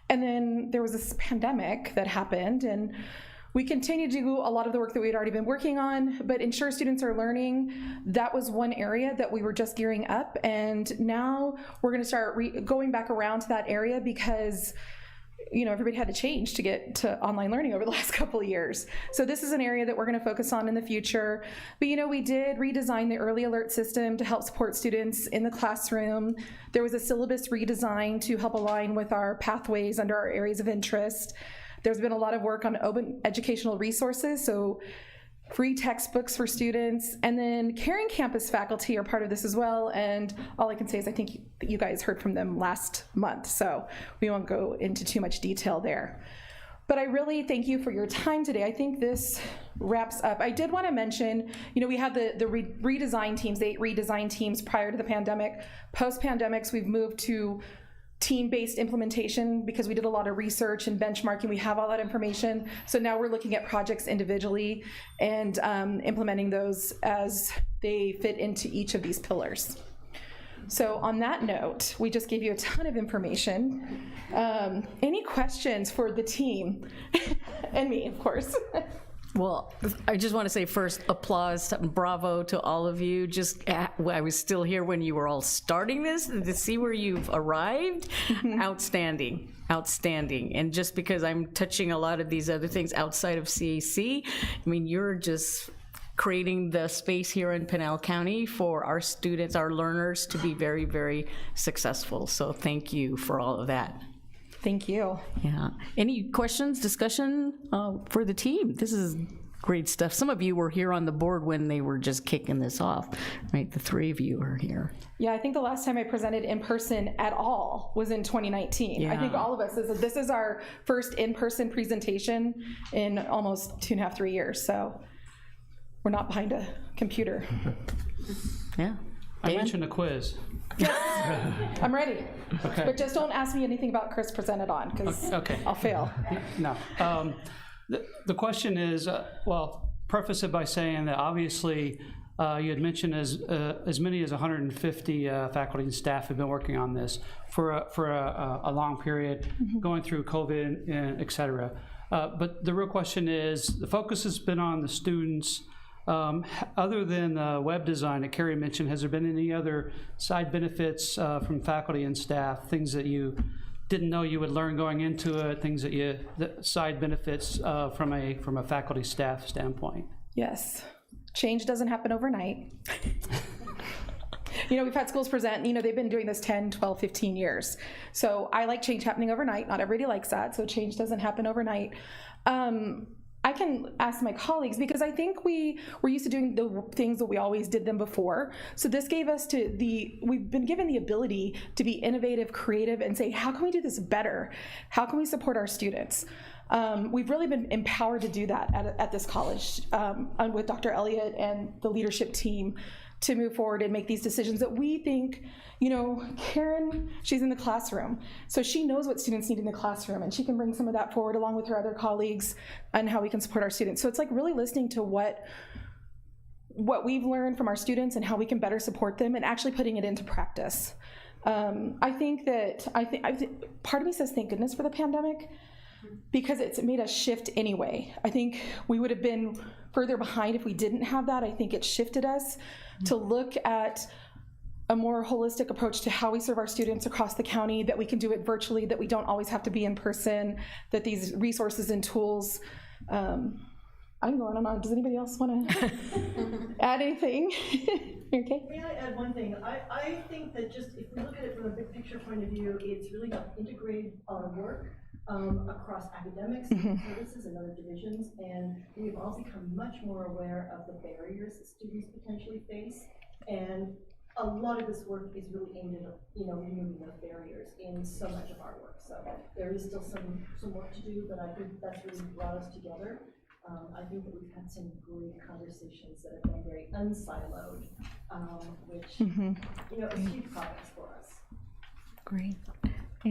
And then there was this pandemic that happened, and we continued to do a lot of the work that we had already been working on, but Ensure Students Are Learning, that was one area that we were just gearing up, and now we're gonna start going back around to that area because everybody had to change to get to online learning over the last couple of years. So this is an area that we're gonna focus on in the future. But we did redesign the early alert system to help support students in the classroom. There was a syllabus redesign to help align with our pathways under our areas of interest. There's been a lot of work on open educational resources, so free textbooks for students, and then Caring Campus faculty are part of this as well, and all I can say is I think you guys heard from them last month, so we won't go into too much detail there. But I really thank you for your time today. I think this wraps up. I did want to mention, we had the redesign teams, the 8 redesign teams prior to the pandemic. Post-pandemics, we've moved to team-based implementation because we did a lot of research and benchmarking. We have all that information. So now we're looking at projects individually and implementing those as they fit into each of these pillars. So on that note, we just gave you a ton of information. Any questions for the team? And me, of course. Well, I just want to say first, applause, bravo to all of you. I was still here when you were all starting this, and to see where you've arrived, outstanding, outstanding. And just because I'm touching a lot of these other things outside of CAC, I mean, you're just creating the space here in Pinal County for our students, our learners to be very, very successful. So thank you for all of that. Thank you. Yeah. Any questions, discussion for the team? This is great stuff. Some of you were here on the board when they were just kicking this off, right? The 3 of you are here. Yeah, I think the last time I presented in person at all was in 2019. Yeah. I think all of us, this is our first in-person presentation in almost 2.5, 3 years. So we're not behind a computer. Yeah. I mentioned a quiz. I'm ready. Okay. But just don't ask me anything about Chris presented on, because I'll fail. No. The question is, preface it by saying that obviously You had mentioned as many as 150 faculty and staff have been working on this for a long period, going through COVID and et cetera. But the real question is, the focus has been on the students. Other than web design that Carrie mentioned, has there been any other side benefits from faculty and staff, things that you didn't know you would learn going into it, things that side benefits from a faculty staff standpoint? Yes. Change doesn't happen overnight. We've had schools present, they've been doing this 10, 12, 15 years. So I like change happening overnight. Not everybody likes that, so change doesn't happen overnight. I can ask my colleagues, because I think we're used to doing the things that we always did them before. So this gave us we've been given the ability to be innovative, creative, and say, how can we do this better? How can we support our students? We've really been empowered to do that at this college with Dr. Elliott and the leadership team to move forward and make these decisions that we think, Karen, she's in the classroom, so she knows what students need in the classroom, and she can bring some of that forward along with her other colleagues on how we can support our students. So it's like really listening to what we've learned from our students and how we can better support them and actually putting it into practice. I think part of me says thank goodness for the pandemic, because it's made us shift anyway. I think we would have been further behind if we didn't have that. I think it shifted us to look at a more holistic approach to how we serve our students across the county, that we can do it virtually, that we don't always have to be in person, that these resources and tools, I'm going on. Does anybody else want to add anything? Okay. May I add one thing? I think that just if we look at it from a big picture point of view, it's really to integrate our work across academics, services, and other divisions, and we've all become much more aware of the barriers that students potentially face, and a lot of this work is really aimed at removing those barriers in so much of our work. So there is still some work to do, but I think that's really brought us together. I think that we've had some great conversations that have been very unsiloed, which is huge progress for us. Great.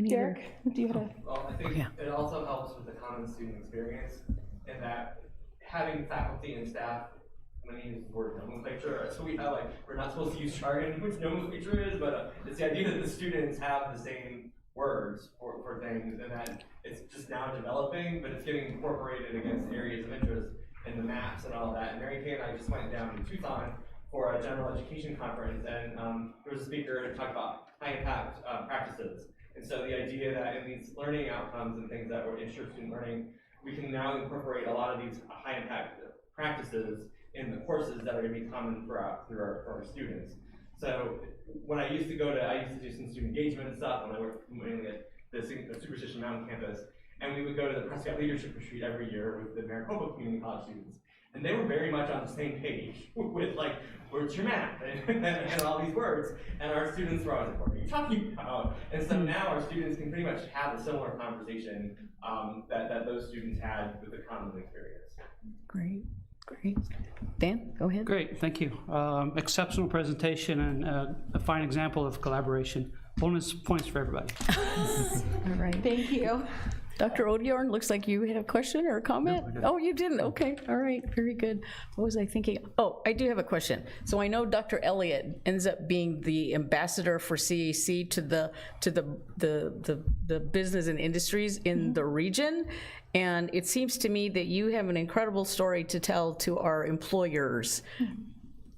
Derek, do you have a... Well, I think it also helps with the common student experience, in that having faculty and staff, I'm going to use the word nomenclature, so we have we're not supposed to use jargon, which nomenclature is, but it's the idea that the students have the same words for things, and that it's just now developing, but it's getting incorporated against areas of interest in the maps and all that. And Mary Kay and I just went down to Tucson for a general education conference, and there was a speaker who talked about high impact practices. And so the idea that in these learning outcomes and things that would ensure student learning, we can now incorporate a lot of these high impact practices in the courses that are going to be common for our students. So when I used to do some student engagement and stuff when I worked mainly at the Superstition Mountain campus, and we would go to the Prescott Leadership Retreat every year with the Maricopa Community College students. And they were very much on the same page with where's your math and all these words. And our students were always what are you talking about? And so now our students can pretty much have a similar conversation that those students had with the common experience. Great. Dan, go ahead. Great, thank you. Exceptional presentation and a fine example of collaboration. Bonus points for everybody. All right. Thank you. Dr. Odyorn, looks like you had a question or a comment? No, you didn't. Okay, all right, very good. What was I thinking? Oh, I do have a question. So I know Dr. Elliott ends up being the ambassador for CAC to the business and industries in the region, and it seems to me that you have an incredible story to tell to our employers,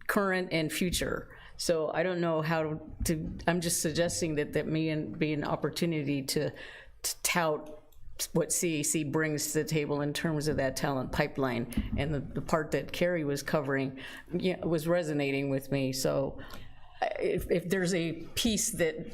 current and future. So I don't know how to. I'm just suggesting that may be an opportunity to tout what CAC brings to the table in terms of that talent pipeline, and the part that Carrie was covering was resonating with me. So if there's a piece that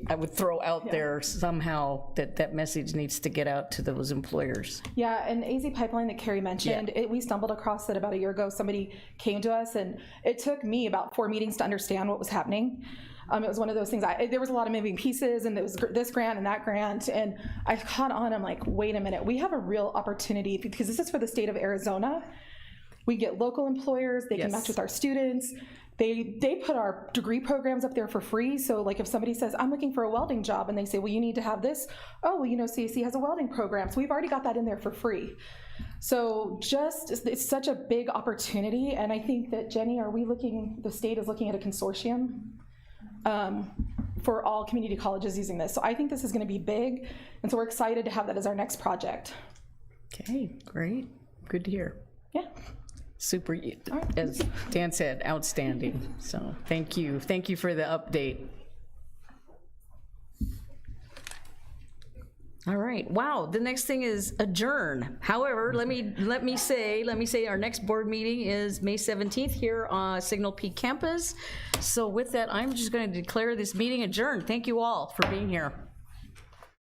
I would throw out there somehow, that message needs to get out to those employers. Yeah, and AZ Pipeline that Carrie mentioned, we stumbled across it about a year ago. Somebody came to us, and it took me about 4 meetings to understand what was happening. It was one of those things, there was a lot of moving pieces, and there was this grant and that grant, and I caught on, I'm like, wait a minute, we have a real opportunity, because this is for the state of Arizona. We get local employers, they can match with our students. They put our degree programs up there for free, so if somebody says, I'm looking for a welding job, and they say, well, you need to have this, CAC has a welding program, so we've already got that in there for free. So it's such a big opportunity, and I think that, Jenny, the state is looking at a consortium for all community colleges using this. So I think this is gonna be big, and so we're excited to have that as our next project. Okay, great, good to hear. Yeah. Super, as Dan said, outstanding. So thank you for the update. All right, wow, the next thing is adjourn. However, let me say our next board meeting is May 17th here on Signal Peak campus. So with that, I'm just going to declare this meeting adjourned. Thank you all for being here.